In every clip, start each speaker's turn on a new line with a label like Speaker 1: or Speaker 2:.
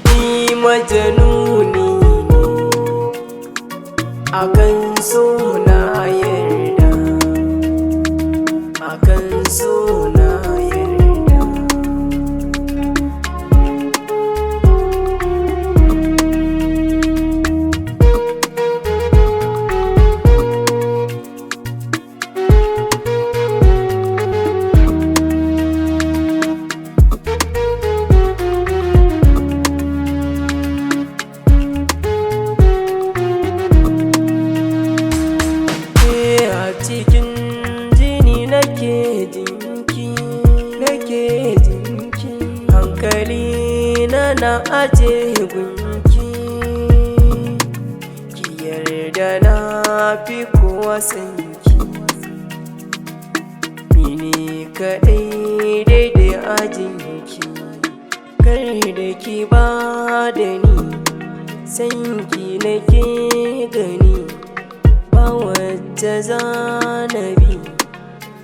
Speaker 1: Ni majanuni akan so na yarda, akan so na yarda. Cikin jini nake jinki, hankali na aje gunki, ki yarda na fi kowa sanki, ni kaɗai daidai ajinki, kar da ki ba da ni, sanki nake gani. Wacce zanabi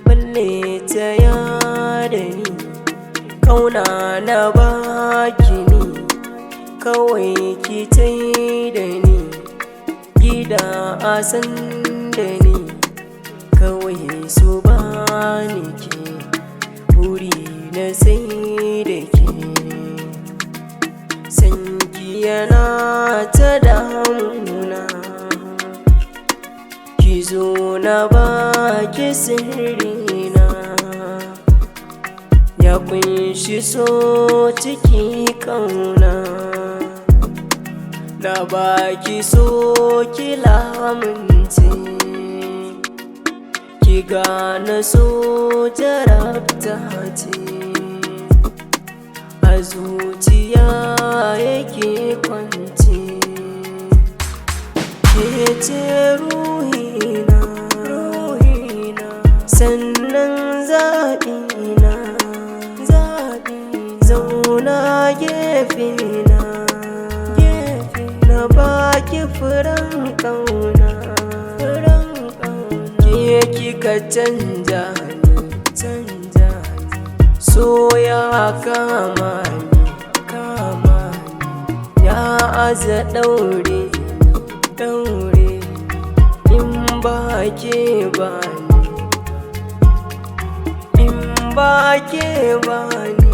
Speaker 1: balle ta yada ni, kauna na baki ni, kawai ki tai da ni, gida a san da ni, kawai su bani ke, wuri na sai da ke, sanki yana ta damuna. Kizo na baki sirrina, ya kunshi so ciki kauna, na baki so ki lamunce, ki gane so jarabta ce, a zuciya yake kwance, ke ce ruhina, sannan zaɓina, zauna gefena, na baki furen ƙauna, ke kika canja ni, so ya kama ni, ya aza ɗaure in ba ke ba ni, in ba ke ba ni,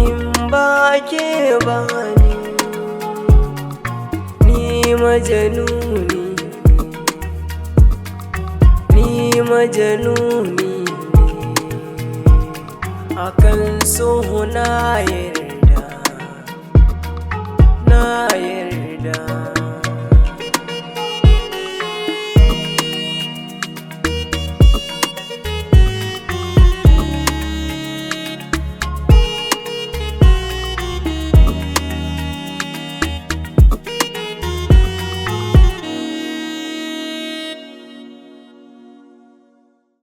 Speaker 1: in ba ke ba ni majanuni, ni majanuni akan so na yarda, na yarda.